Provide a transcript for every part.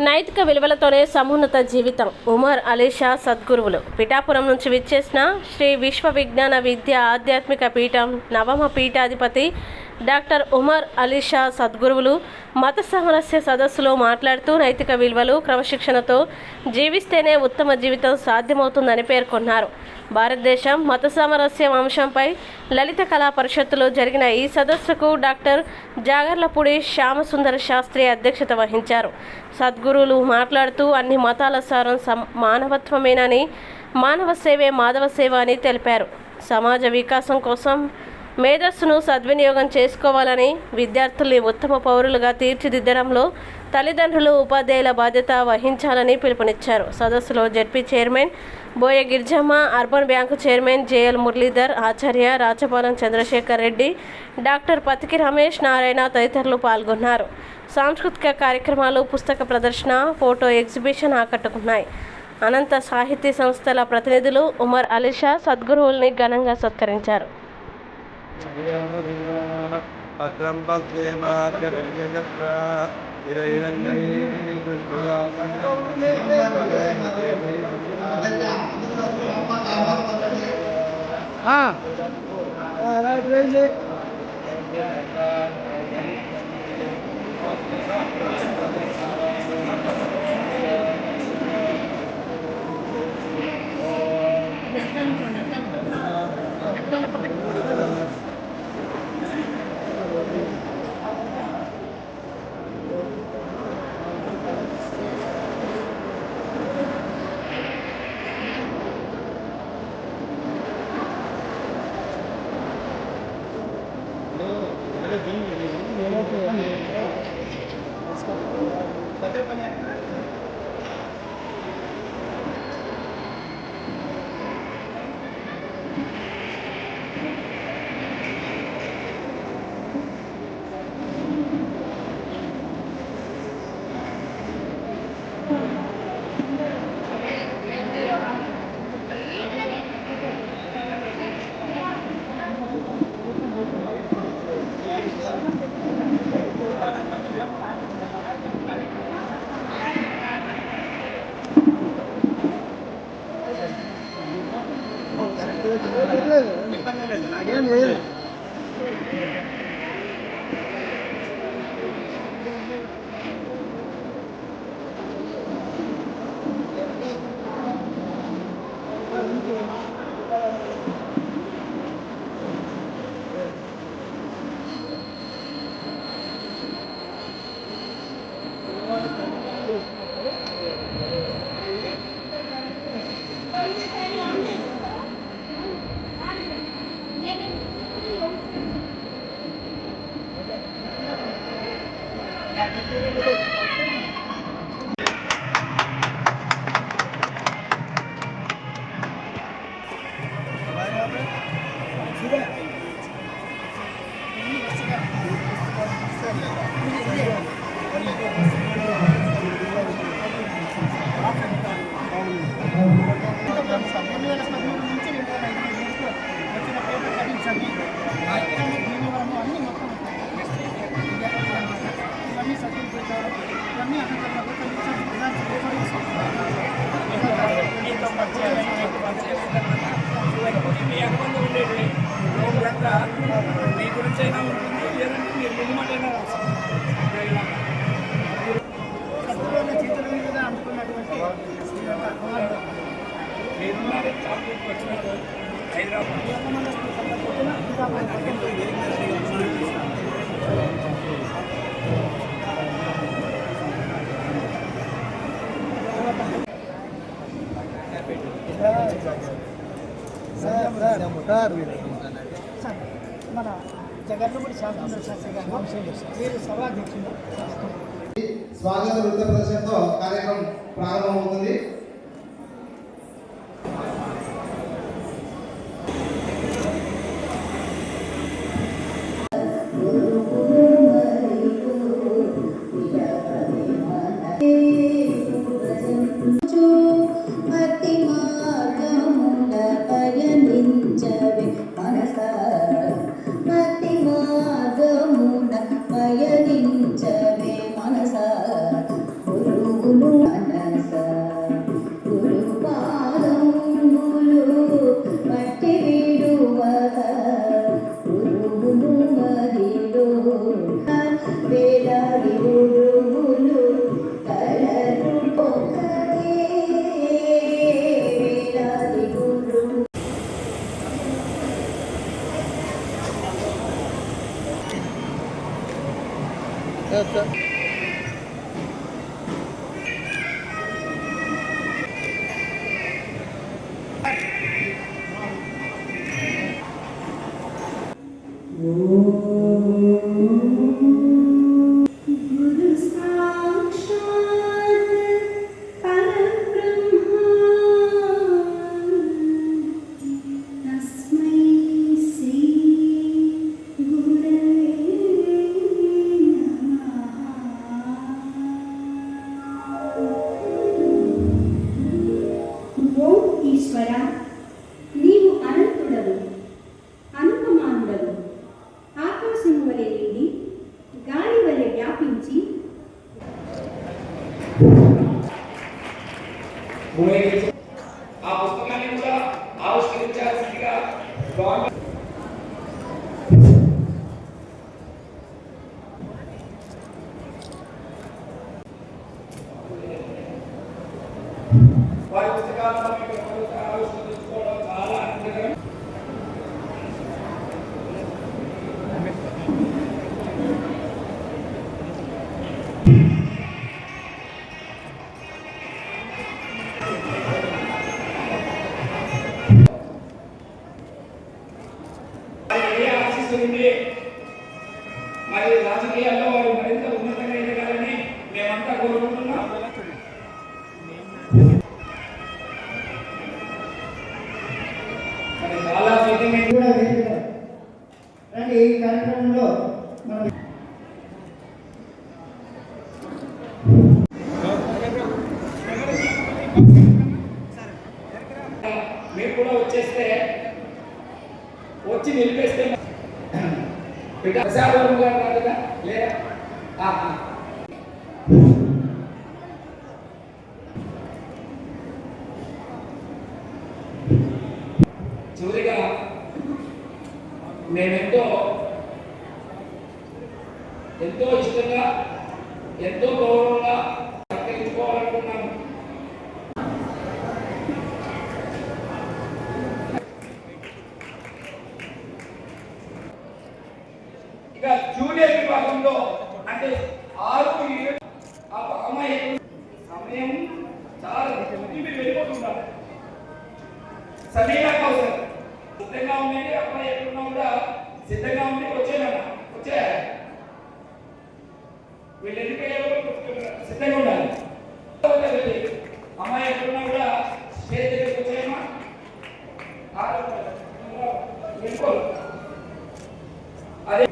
నైతిక విలువలతోనే సమున్నత జీవితం. ఉమర్ అలీ షా సద్గురువులు. పిఠాపురం నుంచి విచ్చేసిన శ్రీ విశ్వ విజ్ఞాన విద్య ఆధ్యాత్మిక పీఠం నవమ పీఠాధిపతి డాక్టర్ ఉమర్ అలీ షా సద్గురువులు మత సామరస్య సదస్సులో మాట్లాడుతూ నైతిక విలువలు క్రమశిక్షణతో జీవిస్తేనే ఉత్తమ జీవితం సాధ్యమవుతుందని పేర్కొన్నారు. భారతదేశం మత సామరస్యం అంశంపై లలిత కళా పరిషత్తులో జరిగిన ఈ సదస్సుకు డాక్టర్ జాగర్లపూడి శ్యామసుందర శాస్త్రి అధ్యక్షత వహించారు. సద్గురువులు మాట్లాడుతూ అన్ని మతాల సారం మానవత్వమేనని, మానవ సేవే మాధవ సేవ అని తెలిపారు. సమాజ వికాసం కోసం మేధస్సును సద్వినియోగం చేసుకోవాలని, విద్యార్థుల్ని ఉత్తమ పౌరులుగా తీర్చిదిద్దడంలో తల్లిదండ్రులు, ఉపాధ్యాయుల బాధ్యత వహించాలని పిలుపునిచ్చారు. సదస్సులో ZP chairman Boya Girijamma, urban bank chairman JL Muralidhar, Acharya Rachapalem Chandrasekhar Reddy, doctor Pathiki Ramesh Narayana తదితరులు పాల్గొన్నారు. సాంస్కృతిక కార్యక్రమాలు, పుస్తక ప్రదర్శన, ఫోటో ఎగ్జిబిషన్ ఆకట్టుకున్నాయి. అనంత సాహితీ సంస్థల ప్రతినిధులు ఉమర్ అలీ షా సద్గురువుల్ని ఘనంగా సత్కరించారు. మీ గురించి అయినా ఉంటుంది, లేదంటే మీరు మినిమటైనా చేతుల మీద అనుకున్నటువంటి మీరున్నారు చాక్లెట్ వచ్చినారు మన జగన్మోహన్ శాస్త్ర శాస్త్రి గారు సభాధ్యక్షులు. స్వాగత నృత్య ప్రదర్శనతో కార్యక్రమం ప్రారంభమవుతుంది. गुरु साक्षात् परब्रह्म तस्मै श्री गुरवे नमः। ఓం ఈశ్వర నీవు అనంతుడవు అనుపమానుడవు ఆకాశం వలె నిండి గాలి వలె వ్యాపించి ఆ పుస్తకాన్ని కూడా ఆవిష్కరించాల్సిందిగా వారి పుస్తకాలను ఆవిష్కరించుకోవడం చాలా ఆనందకరం. మరి రాజకీయాల్లో వారు మరింత ఉన్నతంగా ఎదగాలని మేమంతా కోరుకుంటున్నాం. మరి చాలా విధమైన కూడా వేదిక రండి. ఈ కార్యక్రమంలో మనం మీరు కూడా వచ్చేస్తే వచ్చి నిలిపేస్తే ప్రసాదం గారు కాదుగా లేదా చివరిగా మేమెంతో ఎంతో ఇష్టంగా ఎంతో గౌరవంగా సత్కరించుకోవాలనుకున్నాము. ఇక జూనియర్ విభాగంలో అంటే 6-7 ఆ అమ్మాయి సమయం చాలా మీరు వెళ్ళిపోతున్నారు. సమీరా కౌసర్ సిద్ధంగా ఉండండి. అమ్మాయి ఎక్కడున్నా కూడా సిద్ధంగా ఉండి వచ్చేయాలన్నా వచ్చే వీళ్ళు వెళ్ళిపోయారు సిద్ధంగా ఉండాలి. అమ్మాయి ఎక్కడున్నా కూడా స్టేజ్ దగ్గరికి వచ్చేయమ్మా. వెళ్ళిపోరు. అదే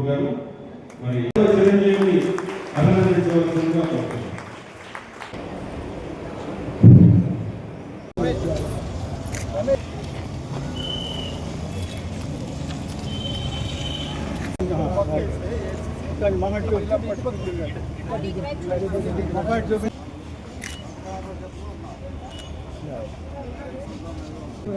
గారు మరి చిరంజీవిని అభినందించవలసిందిగా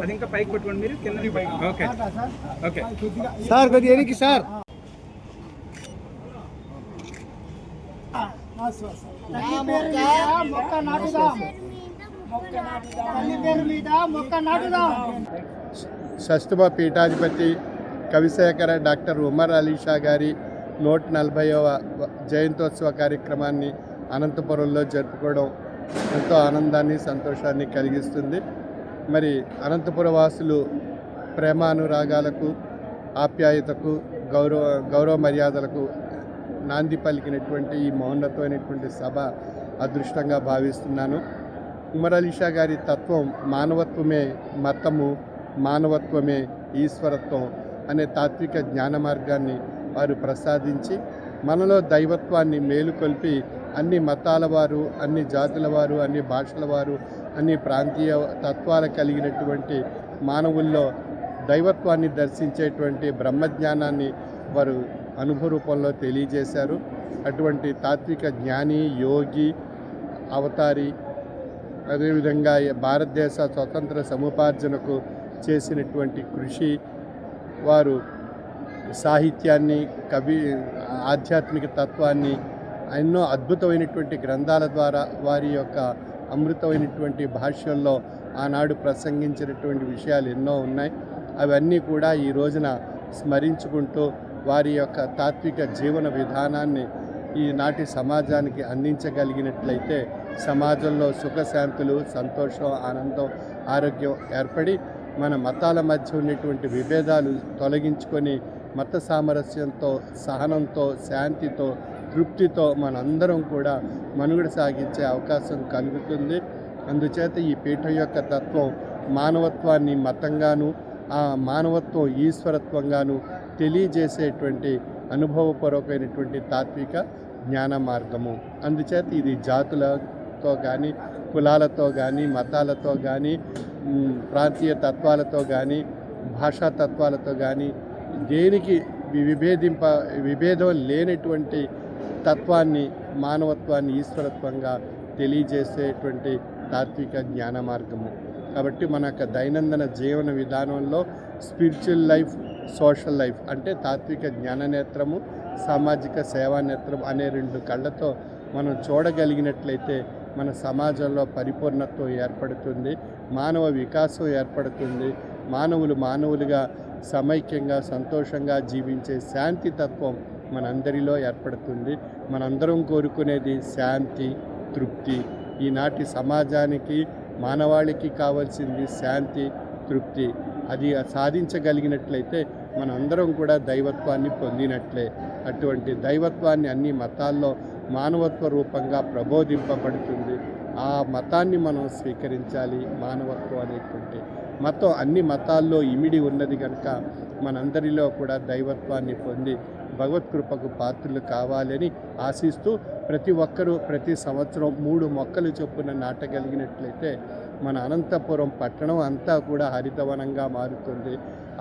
అది ఇంకా పైకి పట్టుకోండి మీరు కింద పైకి. ఓకే ఓకే సార్ కొద్దిగా ఎనికి సార్ షష్ఠమ పీఠాధిపతి కవిశేఖర డాక్టర్ ఉమర్ అలీ షా గారి 140వ జయంతోత్సవ కార్యక్రమాన్ని అనంతపురంలో జరుపుకోవడం ఎంతో ఆనందాన్ని సంతోషాన్ని కలిగిస్తుంది. మరి అనంతపుర వాసులు ప్రేమానురాగాలకు ఆప్యాయతకు గౌరవ మర్యాదలకు నాంది పలికినటువంటి ఈ మహోన్నతమైనటువంటి సభ అదృష్టంగా భావిస్తున్నాను. ఉమర్ అలీ షా గారి తత్వం మానవత్వమే మతము, మానవత్వమే ఈశ్వరత్వం అనే తాత్విక జ్ఞాన మార్గాన్ని వారు ప్రసాదించి మనలో దైవత్వాన్ని మేలుకొల్పి అన్ని మతాల వారు, అన్ని జాతుల వారు, అన్ని భాషల వారు, అన్ని ప్రాంతీయ తత్వాలు కలిగినటువంటి మానవుల్లో దైవత్వాన్ని దర్శించేటువంటి బ్రహ్మజ్ఞానాన్ని వారు అనుభవ రూపంలో తెలియజేశారు. అటువంటి తాత్విక జ్ఞాని, యోగి, అవతారి, అదేవిధంగా భారతదేశ స్వతంత్ర సముపార్జనకు చేసినటువంటి కృషి, వారు సాహిత్యాన్ని, ఆధ్యాత్మిక తత్వాన్ని ఎన్నో అద్భుతమైనటువంటి గ్రంథాల ద్వారా వారి యొక్క అమృతమైనటువంటి భాష్యంలో ఆనాడు ప్రసంగించినటువంటి విషయాలు ఎన్నో ఉన్నాయి. అవన్నీ కూడా ఈ రోజున స్మరించుకుంటూ వారి యొక్క తాత్విక జీవన విధానాన్ని ఈనాటి సమాజానికి అందించగలిగినట్లయితే సమాజంలో సుఖశాంతులు, సంతోషం, ఆనందం, ఆరోగ్యం ఏర్పడి మన మతాల మధ్య ఉన్నటువంటి విభేదాలు తొలగించుకొని మత సామరస్యంతో, సహనంతో, శాంతితో, తృప్తితో మనందరం కూడా మనుగడ సాగించే అవకాశం కలుగుతుంది. అందుచేత ఈ పీఠం యొక్క తత్వం మానవత్వాన్ని మతంగాను, ఆ మానవత్వం ఈశ్వరత్వంగాను తెలియజేసేటువంటి అనుభవపూర్వకమైనటువంటి తాత్విక జ్ఞాన మార్గము. అందుచేత ఇది జాతులతో కానీ, కులాలతో కానీ, మతాలతో కానీ, ప్రాంతీయ తత్వాలతో కానీ, భాషా తత్వాలతో కానీ దేనికి విభేదం లేనటువంటి తత్వాన్ని, మానవత్వాన్ని ఈశ్వరత్వంగా తెలియజేసేటువంటి తాత్విక జ్ఞాన మార్గము. కాబట్టి మన యొక్క దైనందిన జీవన విధానంలో స్పిరిచువల్ లైఫ్, సోషల్ లైఫ్ అంటే తాత్విక జ్ఞాన నేత్రము, సామాజిక సేవా నేత్రం అనే 2 కళ్ళతో మనం చూడగలిగినట్లయితే మన సమాజంలో పరిపూర్ణత్వం ఏర్పడుతుంది, మానవ వికాసం ఏర్పడుతుంది, మానవులుగా సమైక్యంగా సంతోషంగా జీవించే శాంతి తత్వం మనందరిలో ఏర్పడుతుంది. మనందరం కోరుకునేది శాంతి, తృప్తి. ఈనాటి సమాజానికి, మానవాళికి కావాల్సింది శాంతి, తృప్తి. అది సాధించగలిగినట్లయితే మనందరం కూడా దైవత్వాన్ని పొందినట్లే. అటువంటి దైవత్వాన్ని అన్ని మతాల్లో మానవత్వ రూపంగా ప్రబోధింపబడుతుంది. ఆ మతాన్ని మనం స్వీకరించాలి. మానవత్వం అనేటువంటి మతం అన్ని మతాల్లో ఇమిడి ఉన్నది కనుక మనందరిలో కూడా దైవత్వాన్ని పొంది భగవత్కృపకు పాత్రలు కావాలని ఆశిస్తూ ప్రతి ఒక్కరూ ప్రతి సంవత్సరం 3 మొక్కలు చొప్పున నాటగలిగినట్లయితే మన అనంతపురం పట్టణం అంతా కూడా హరితవనంగా మారుతుంది.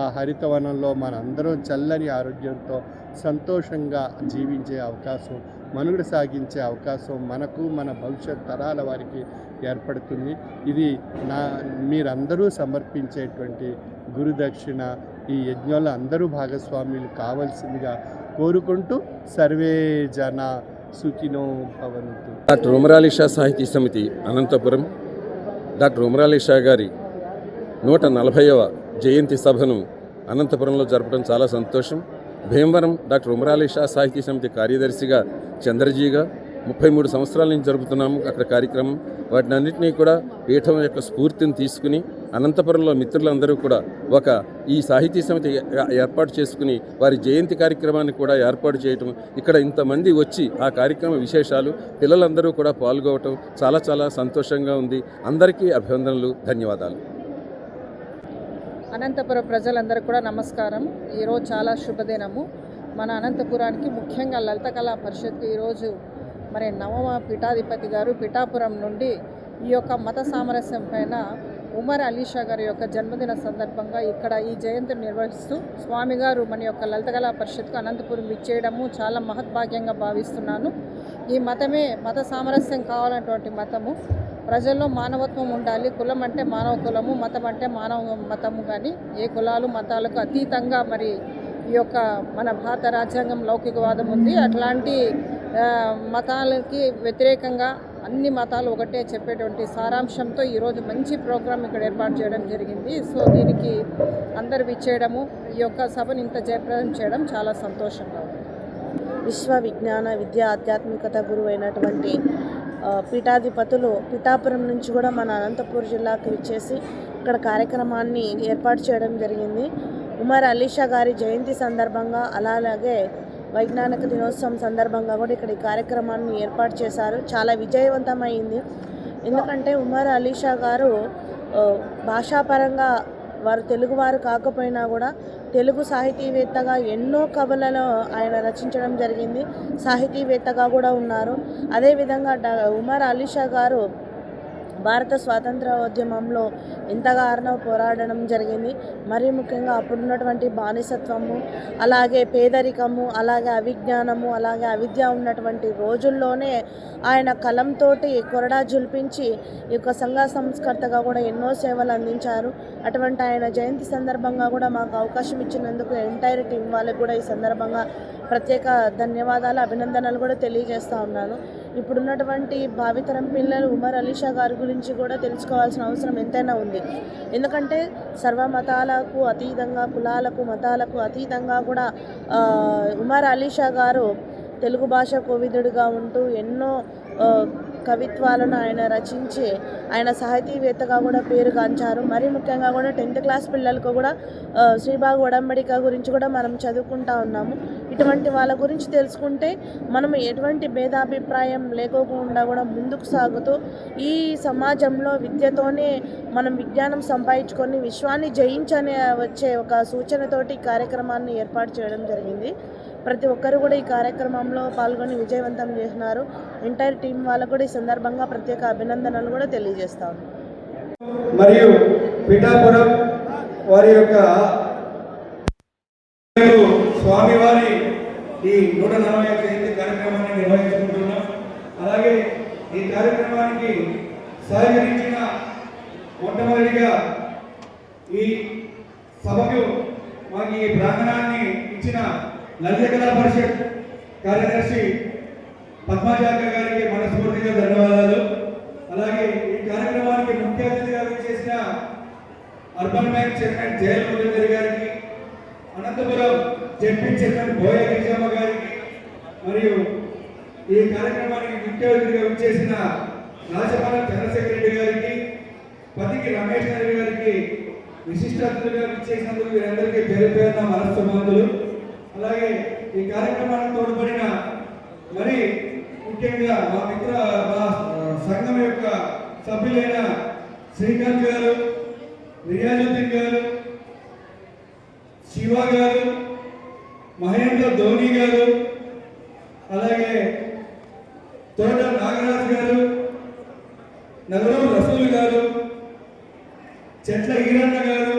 ఆ హరితవనంలో మనందరం చల్లని ఆరోగ్యంతో సంతోషంగా జీవించే అవకాశం, మనుగడ సాగించే అవకాశం మనకు, మన భవిష్యత్ తరాల వారికి ఏర్పడుతుంది. ఇది మీరందరూ సమర్పించేటువంటి గురుదక్షిణ. ఈ యజ్ఞంలో అందరూ భాగస్వాములు కావాల్సిందిగా కోరుకుంటూ సర్వే జన సుఖినో భవంతు. డాక్టర్ ఉమర్ అలీ షా సాహితీ సమితి అనంతపురం డాక్టర్ ఉమర్ అలీ షా గారి 140వ జయంతి సభను అనంతపురంలో జరపడం చాలా సంతోషం. భీమవరం డాక్టర్ ఉమర్ అలీ షా సాహితీ సమితి కార్యదర్శిగా చంద్రజీగా 33 సంవత్సరాల నుంచి జరుపుతున్నాము అక్కడ కార్యక్రమం. వాటిని అన్నింటినీ కూడా పీఠం యొక్క స్ఫూర్తిని తీసుకుని అనంతపురంలో మిత్రులందరూ కూడా ఈ సాహితీ సమితి ఏర్పాటు చేసుకుని వారి జయంతి కార్యక్రమాన్ని కూడా ఏర్పాటు చేయటం, ఇక్కడ ఇంతమంది వచ్చి ఆ కార్యక్రమ విశేషాలు పిల్లలందరూ కూడా పాల్గొవటం చాలా చాలా సంతోషంగా ఉంది. అందరికీ అభినందనలు, ధన్యవాదాలు. అనంతపురం ప్రజలందరూ కూడా నమస్కారం. ఈరోజు చాలా శుభదినము. మన అనంతపురానికి ముఖ్యంగా లలిత కళా పరిషత్కు ఈరోజు మరి 9వ పీఠాధిపతి గారు పిఠాపురం నుండి ఈ యొక్క మత సామరస్యం పైన ఉమర్ అలీ షా గారి యొక్క జన్మదిన సందర్భంగా ఇక్కడ ఈ జయంతిని నిర్వహిస్తూ స్వామి గారు మన యొక్క లలిత కళా పరిషత్కు అనంతపురం ఇచ్చేయడము చాలా మహద్భాగ్యంగా భావిస్తున్నాను. ఈ మతమే మత సామరస్యం కావాలన్నటువంటి మతము. ప్రజల్లో మానవత్వం ఉండాలి. కులం అంటే మానవ కులము, మతం అంటే మానవ మతము. కానీ ఏ కులాలు మతాలకు అతీతంగా మరి ఈ యొక్క మన భారత రాజ్యాంగం లౌకికవాదం ఉంది. అట్లాంటి మతాలకి వ్యతిరేకంగా అన్ని మతాలు ఒకటే చెప్పేటువంటి సారాంశంతో ఈరోజు మంచి ప్రోగ్రాం ఇక్కడ ఏర్పాటు చేయడం జరిగింది. సో దీనికి అందరు విచ్చేయడము, ఈ యొక్క సభను ఇంత జయప్రదం చేయడం చాలా సంతోషంగా ఉంది. విశ్వ విజ్ఞాన విద్యా ఆధ్యాత్మికత గురువు అయినటువంటి పీఠాధిపతులు పిఠాపురం నుంచి కూడా మన అనంతపురం జిల్లాకు విచ్చేసి ఇక్కడ కార్యక్రమాన్ని ఏర్పాటు చేయడం జరిగింది. ఉమర్ అలీ షా గారి జయంతి సందర్భంగా అలాగే వైజ్ఞానిక దినోత్సవం సందర్భంగా కూడా ఇక్కడ ఈ కార్యక్రమాన్ని ఏర్పాటు చేశారు. చాలా విజయవంతమైంది. ఎందుకంటే ఉమర్ అలీ షా గారు భాషాపరంగా వారు తెలుగువారు కాకపోయినా కూడా తెలుగు సాహితీవేత్తగా ఎన్నో కవులను ఆయన రచించడం జరిగింది. సాహితీవేత్తగా కూడా ఉన్నారు. అదేవిధంగా ఉమర్ అలీ షా గారు భారత స్వాతంత్రోద్యమంలో ఎంతగానో పోరాడడం జరిగింది. మరీ ముఖ్యంగా అప్పుడున్నటువంటి బానిసత్వము, అలాగే పేదరికము, అలాగే అవిజ్ఞానము, అలాగే అవిద్య ఉన్నటువంటి రోజుల్లోనే ఆయన కలంతో కొరడా జుల్పించి ఈ యొక్క సంఘ సంస్కర్తగా కూడా ఎన్నో సేవలు అందించారు. అటువంటి ఆయన జయంతి సందర్భంగా కూడా మాకు అవకాశం ఇచ్చినందుకు ఎంటైర్ టీం వాళ్ళకి కూడా ఈ సందర్భంగా ప్రత్యేక ధన్యవాదాలు, అభినందనలు కూడా తెలియజేస్తూ ఉన్నాను. ఇప్పుడున్నటువంటి భావితరం పిల్లలు ఉమర్ అలీ షా గారి గురించి కూడా తెలుసుకోవాల్సిన అవసరం ఎంతైనా ఉంది. ఎందుకంటే సర్వమతాలకు అతీతంగా, కులాలకు మతాలకు అతీతంగా కూడా ఉమర్ అలీ షా గారు తెలుగు భాష కోవిదుడిగా ఉంటూ ఎన్నో కవిత్వాలను ఆయన రచించి ఆయన సాహితీవేత్తగా కూడా పేరుగాంచారు. మరీ ముఖ్యంగా కూడా 10th క్లాస్ పిల్లలకు కూడా శ్రీబాగ్ ఒడంబడిక గురించి కూడా మనం చదువుకుంటా ఉన్నాము. ఇటువంటి వాళ్ళ గురించి తెలుసుకుంటే మనం ఎటువంటి భేదాభిప్రాయం లేకోకుండా కూడా ముందుకు సాగుతూ ఈ సమాజంలో విద్యతోనే మనం విజ్ఞానం సంపాదించుకొని విశ్వాన్ని జయించని వచ్చే ఒక సూచనతోటి కార్యక్రమాన్ని ఏర్పాటు చేయడం జరిగింది. ప్రతి ఒక్కరు కూడా ఈ కార్యక్రమంలో పాల్గొని విజయవంతం చేసినారు. ఎంటైర్ టీం వాళ్ళకు కూడా ఈ సందర్భంగా ప్రత్యేక అభినందనలు కూడా తెలియజేస్తా ఉన్నాం. మరియు పిఠాపురం వారి యొక్క స్వామివారి ఈ 140వ జయంతి కార్యక్రమాన్ని నిర్వహించుకుంటున్నాం. అలాగే ఈ కార్యక్రమానికి సహకరించిన మొట్టమొదటిగా ఈ సభకు మాకు ఈ ప్రాంగణాన్ని ఇచ్చిన లలిత కళా పరిషత్ కార్యదర్శి పద్మజాక గారికి మనస్ఫూర్తిగా ధన్యవాదాలు. అలాగే ఈ కార్యక్రమానికి ముఖ్య అతిథిగా చేసిన అర్బన్ బ్యాంక్ చైర్మన్ జయల్ మురళీధర్ గారికి, అనంతపురం జెడ్పీ చైర్మన్ బోయ గిరిజమ్మ గారికి, మరియు ఈ కార్యక్రమానికి ముఖ్య అతిథిగా చేసిన రాజపాలెం చంద్రశేఖర్ రెడ్డి గారికి, పతికి రమేష్ నాయుడు గారికి విశిష్ట అతిథులుగా చేసినందుకు వీరందరికీ పేరు పేరున మనస్సుమంతులు. అలాగే ఈ కార్యక్రమానికి తోడ్పడిన మరి ముఖ్యంగా మా సంఘం యొక్క సభ్యులైన శ్రీకాంత్ గారు, రియాజుద్దీన్ గారు, శివ గారు, మహేంద్ర ధోని గారు, అలాగే తోట నాగరాజు గారు, నగరం రసూల్ గారు, చెట్ల ఈరన్న గారు,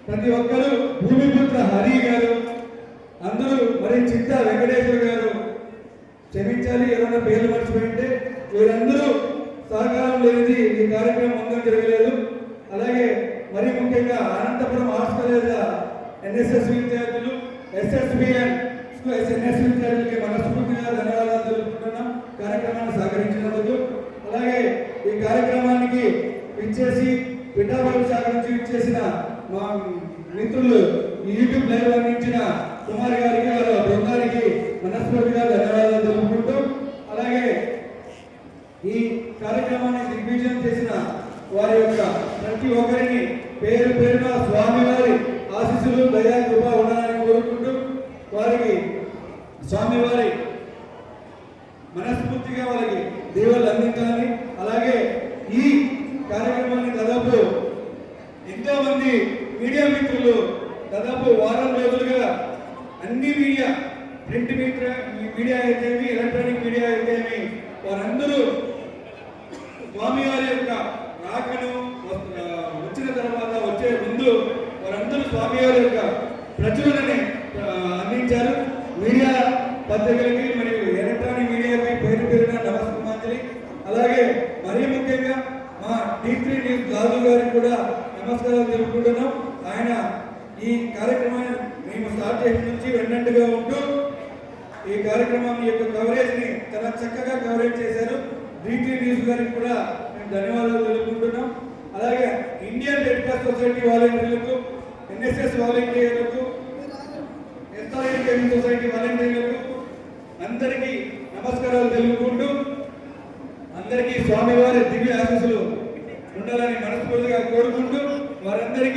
ప్రతి ఒక్కరు భూమిపుత్ర హరి గారు, అందరూ మరి చిత్త వెంకటేశ్వర గారు, క్షమించాలి ఏమైనా పేర్లు మర్చిపోయింటే, వీరందరూ సహకారం లేనిది ఈ కార్యక్రమం ముందుకు జరగలేదు. అలాగే మరి ముఖ్యంగా అనంతపురం ఆర్ట్స్ కాలేజ్ ఎన్ఎస్ఎస్ విద్యార్థులు, ఎస్ఎస్బిఎన్ ఎన్ఎస్ విద్యార్థులకి మనస్ఫూర్తిగా ధన్యవాదాలు తెలుపుకుంటున్నాం కార్యక్రమాన్ని సహకరించినందుకు. అలాగే ఈ కార్యక్రమానికి ఇచ్చేసి పిఠాపురం శాఖ నుంచి ఇచ్చేసిన మా మిత్రులు యూట్యూబ్ లైవ్ అందించిన కుమార్ గారికి, వారి బృందానికి మనస్ఫూర్తిగా ధన్యవాదాలు తెలుపుకుంటూ, అలాగే ఈ కార్యక్రమాన్ని దిగ్విజయం చేసిన వారి యొక్క ప్రతి ఒక్కరిని పేరు పేరున స్వామివారి ఆశీస్సులు దయా కృప ఉండాలని కోరుకుంటూ, వారికి స్వామివారి మనస్ఫూర్తిగా వారికి దేవుళ్ళు అందించాలని, అలాగే ఈ కార్యక్రమాన్ని దాదాపు ఎంతో మంది మీడియా మిత్రులు దాదాపు వారం రోజులుగా అన్ని మీడియా, ప్రింట్ మీడియా అయితేమి, ఎలక్ట్రానిక్ మీడియా అయితేమి, వారందరూ స్వామివారి యొక్క రాకను వచ్చిన తర్వాత వచ్చే ముందు వారందరూ స్వామివారి యొక్క ప్రచురణని అందించారు. మీడియా పత్రికలకి మరియు ఎలక్ట్రానిక్ మీడియాకి పేరు పేరున నమస్కారాంజలి. అలాగే మరీ ముఖ్యంగా మా D3 న్యూస్ గాజు గారికి కూడా నమస్కారాలు తెలుపుకుంటున్నాం. ఆయన ఈ కార్యక్రమాన్ని మేము స్టార్ట్ చేసిన నుంచి వెన్నంటుగా ఉంటూ ఈ కార్యక్రమం యొక్క కవరేజ్ని చాలా చక్కగా కవరేజ్ చేశారు. D3 న్యూస్ గారికి కూడా మేము ధన్యవాదాలు తెలుపుకుంటున్నాం. అలాగే ఇండియన్ రెడ్ క్రాస్ సొసైటీ వాలంటీర్లకు, ఎన్ఎస్ఎస్ వాలంటీర్లకు, ఎస్ఆర్ఐ సొసైటీ వాలంటీర్లకు అందరికీ నమస్కారాలు తెలుపుకుంటూ, అందరికీ స్వామివారి దివ్య ఆశీస్సులు ఉండాలని మనస్ఫూర్తిగా కోరుకుంటూ వారందరికీ